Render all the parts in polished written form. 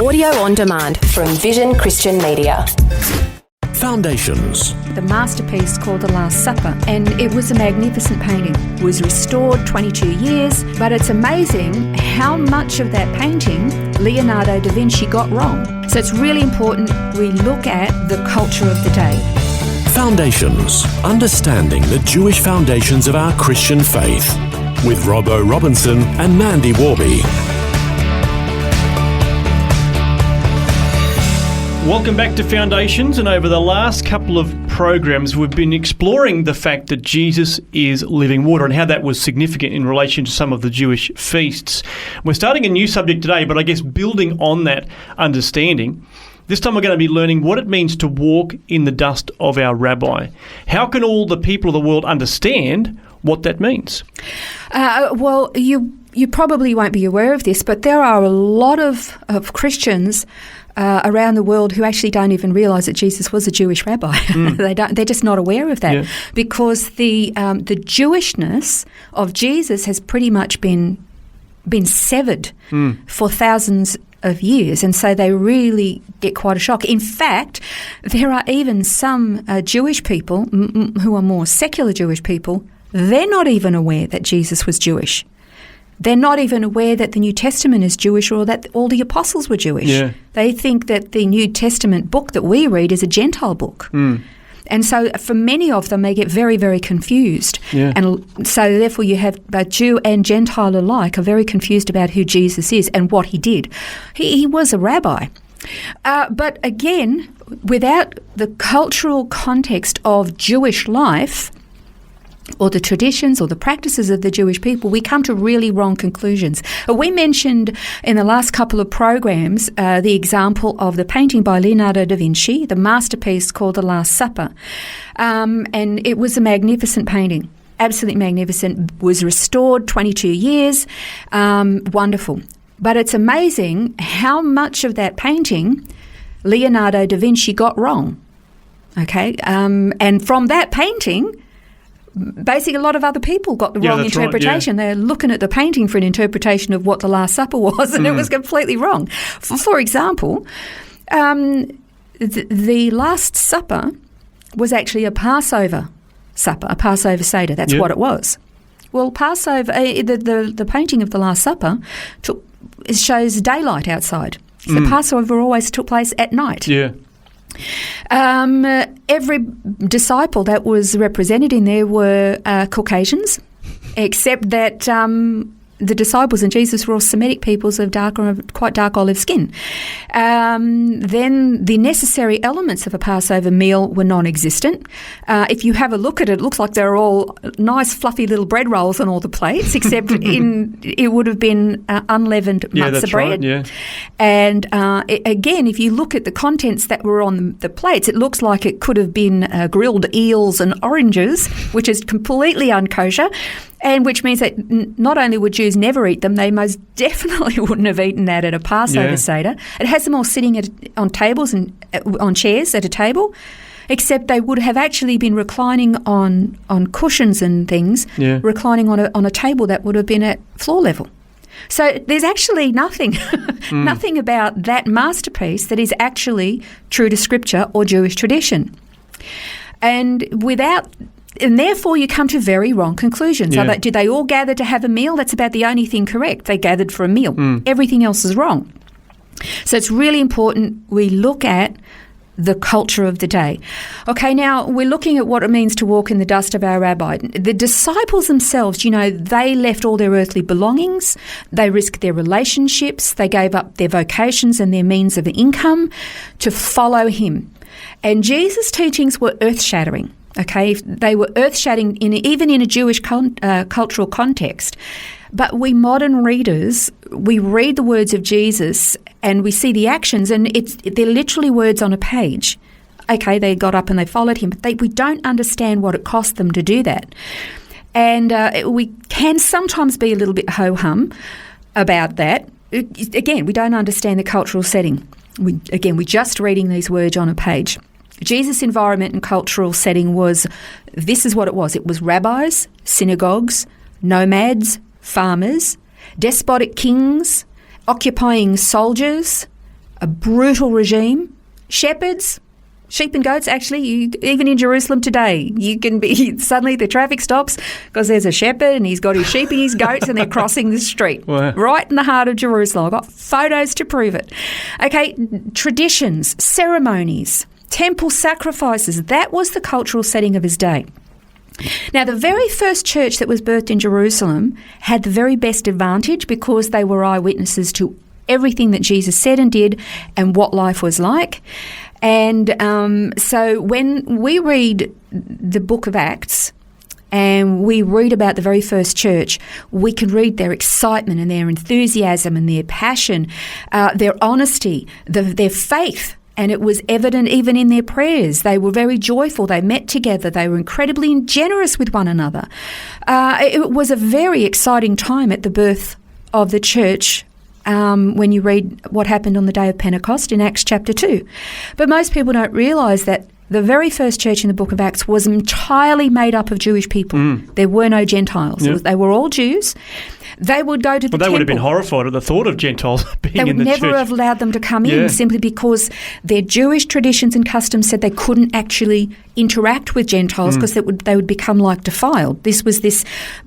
Audio on demand from Vision Christian Media. Foundations. The masterpiece called The Last Supper, and it was a magnificent painting. It was restored 22 years, but it's amazing how much of that painting Leonardo da Vinci got wrong. So it's really important we look at the culture of the day. Foundations. Understanding the Jewish foundations of our Christian faith. With Robbo Robinson and Mandy Warby. Welcome back to Foundations, and over the last couple of programs we've been exploring the fact that Jesus is living water and how that was significant in relation to some of the Jewish feasts. We're starting a new subject today, but I guess building on that understanding. This time we're going to be learning what it means to walk in the dust of our Rabbi. How can all the people of the world understand what that means? Well, you probably won't be aware of this, but there are a lot of Christians around the world who actually don't even realise that Jesus was a Jewish rabbi. They're just not aware of that, because the Jewishness of Jesus has pretty much been severed for thousands of years, and so they really get quite a shock. In fact, there are even some Jewish people who are more secular Jewish people. They're not even aware that Jesus was Jewish. They're not even aware that the New Testament is Jewish or that all the apostles were Jewish. Yeah. They think that the New Testament book that we read is a Gentile book. And so for many of them, they get very, very confused. Yeah. And so therefore you have both Jew and Gentile alike are very confused about who Jesus is and what he did. He was a rabbi. But again, without the cultural context of Jewish life, or the traditions or the practices of the Jewish people, we come to really wrong conclusions. We mentioned in the last couple of programs the example of the painting by Leonardo da Vinci, the masterpiece called The Last Supper. And it was a magnificent painting, absolutely magnificent, was restored 22 years, wonderful. But it's amazing how much of that painting Leonardo da Vinci got wrong. Okay, and from that painting, basically, a lot of other people got the wrong interpretation. Right, They're looking at the painting for an interpretation of what the Last Supper was, and it was completely wrong. For example, the Last Supper was actually a Passover supper, a Passover Seder. That's what it was. Well, Passover, the painting of the Last Supper shows daylight outside. So Passover always took place at night. Yeah. Every disciple that was represented in there were Caucasians, except that the disciples and Jesus were all Semitic peoples of quite dark olive skin. Then the necessary elements of a Passover meal were non-existent. If you have a look at it, it looks like they're all nice fluffy little bread rolls on all the plates, except it would have been unleavened matzah bread. Right, yeah. And again, if you look at the contents that were on the plates, it looks like it could have been grilled eels and oranges, which is completely unkosher. And which means that not only would Jews never eat them, they most definitely wouldn't have eaten that at a Passover Seder. It has them all sitting on tables and on chairs at a table, except they would have actually been reclining on cushions and things, reclining on a table that would have been at floor level. So there's actually nothing about that masterpiece that is actually true to Scripture or Jewish tradition. And therefore, you come to very wrong conclusions. Yeah. Did they all gather to have a meal? That's about the only thing correct. They gathered for a meal. Everything else is wrong. So it's really important we look at the culture of the day. Okay, now we're looking at what it means to walk in the dust of our rabbi. The disciples themselves, they left all their earthly belongings. They risked their relationships. They gave up their vocations and their means of income to follow him. And Jesus' teachings were earth-shattering. Okay, they were earth-shattering even in a Jewish cultural context. But we modern readers, we read the words of Jesus and we see the actions, and they're literally words on a page. Okay, they got up and they followed him, but we don't understand what it cost them to do that. And we can sometimes be a little bit ho-hum about that. Again, we don't understand the cultural setting. We're just reading these words on a page. Jesus' environment and cultural setting this is what it was. It was rabbis, synagogues, nomads, farmers, despotic kings, occupying soldiers, a brutal regime. Shepherds, sheep and goats, actually, even in Jerusalem today, you can be, suddenly the traffic stops because there's a shepherd and he's got his sheep and his goats and they're crossing the street. Wow. Right in the heart of Jerusalem. I've got photos to prove it. Okay, traditions, ceremonies, temple sacrifices, that was the cultural setting of his day. Now, the very first church that was birthed in Jerusalem had the very best advantage because they were eyewitnesses to everything that Jesus said and did and what life was like. And so when we read the book of Acts and we read about the very first church, we can read their excitement and their enthusiasm and their passion, their honesty, their faith. And it was evident even in their prayers. They were very joyful. They met together. They were incredibly generous with one another. It was a very exciting time at the birth of the church when you read what happened on the day of Pentecost in Acts chapter 2. But most people don't realise that the very first church in the book of Acts was entirely made up of Jewish people. There were no Gentiles. Yep. They were all Jews. They would go to the temple. They would have been horrified at the thought of Gentiles being in the church. They would never have allowed them to come in simply because their Jewish traditions and customs said they couldn't actually interact with Gentiles because they would become like defiled. This was this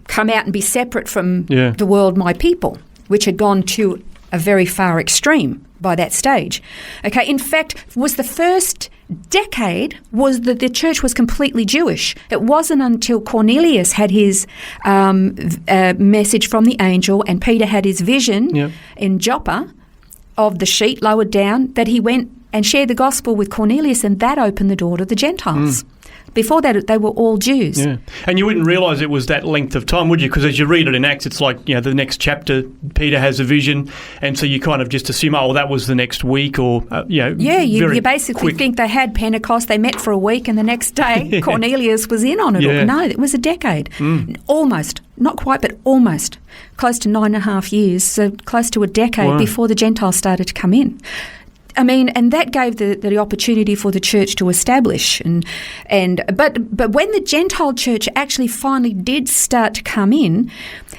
come out and be separate from the world, my people, which had gone to a very far extreme by that stage. Okay, in fact, was the first decade was that the church was completely Jewish. It wasn't until Cornelius had his message from the angel and Peter had his vision in Joppa of the sheet lowered down that he went and shared the gospel with Cornelius, and that opened the door to the Gentiles. Before that, they were all Jews. Yeah. And you wouldn't realise it was that length of time, would you? Because as you read it in Acts, it's like, the next chapter, Peter has a vision, and so you kind of just assume, that was the next week or, you basically think they had Pentecost, they met for a week, and the next day Cornelius was in on it. Yeah. No, it was a decade. Almost. Not quite, but almost. Close to 9.5 years, so close to a decade before the Gentiles started to come in. I mean, and that gave the opportunity for the church to establish, but when the Gentile church actually finally did start to come in,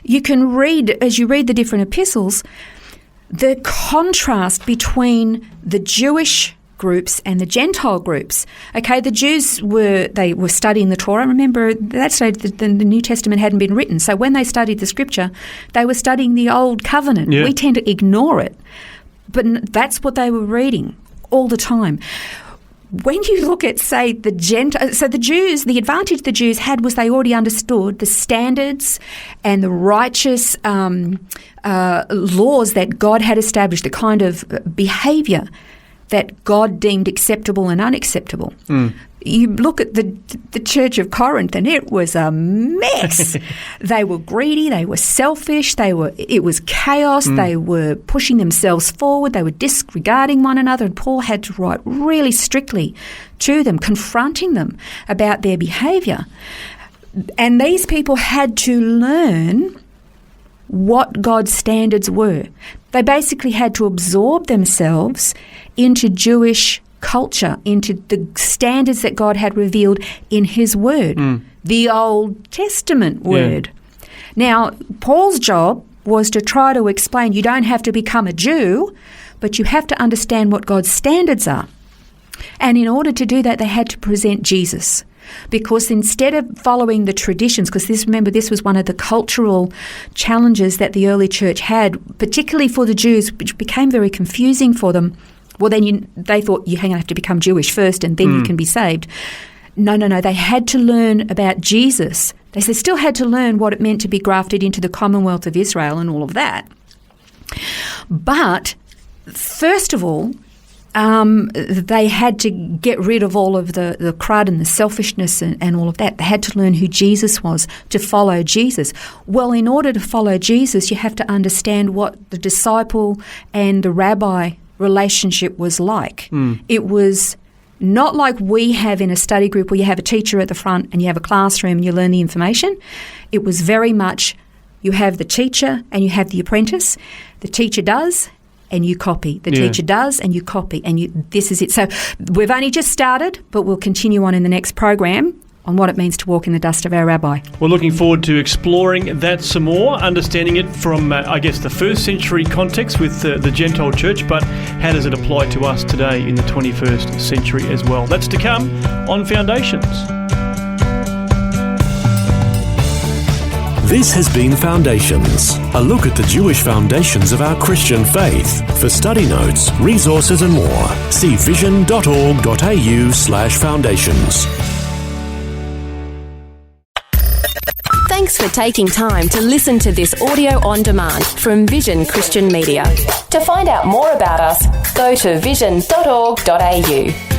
you can read, as you read the different epistles, the contrast between the Jewish groups and the Gentile groups. Okay, the Jews were studying the Torah. Remember, at that stage the New Testament hadn't been written, so when they studied the Scripture, they were studying the Old Covenant. We tend to ignore it. But that's what they were reading all the time. When you look at, say, the Jews, the advantage the Jews had was they already understood the standards and the righteous laws that God had established, the kind of behaviour that God deemed acceptable and unacceptable. You look at the Church of Corinth and it was a mess. They were greedy, they were selfish, it was chaos, they were pushing themselves forward, they were disregarding one another, and Paul had to write really strictly to them, confronting them about their behaviour. And these people had to learn what God's standards were. They basically had to absorb themselves into Jewish culture, into the standards that God had revealed in His Word, the Old Testament Word. Now, Paul's job was to try to explain you don't have to become a Jew, but you have to understand what God's standards are. And in order to do that, they had to present Jesus. Because instead of following the traditions, because this was one of the cultural challenges that the early church had, particularly for the Jews, which became very confusing for them. Well, then they thought you have to become Jewish first and then you can be saved. No. They had to learn about Jesus. They still had to learn what it meant to be grafted into the Commonwealth of Israel and all of that. But first of all, they had to get rid of all of the crud and the selfishness and all of that. They had to learn who Jesus was to follow Jesus. Well, in order to follow Jesus, you have to understand what the disciple and the rabbi relationship was like. It was not like we have in a study group where you have a teacher at the front and you have a classroom and you learn the information. It was very much you have the teacher and you have the apprentice. The teacher does and you copy. The teacher does and you copy, and this is it. So we've only just started, but we'll continue on in the next program on what it means to walk in the dust of our Rabbi. We're looking forward to exploring that some more, understanding it from, the first century context with the Gentile church, but how does it apply to us today in the 21st century as well? That's to come on Foundations. This has been Foundations, a look at the Jewish foundations of our Christian faith. For study notes, resources and more, see vision.org.au/foundations. Thanks for taking time to listen to this audio on demand from Vision Christian Media. To find out more about us, go to vision.org.au.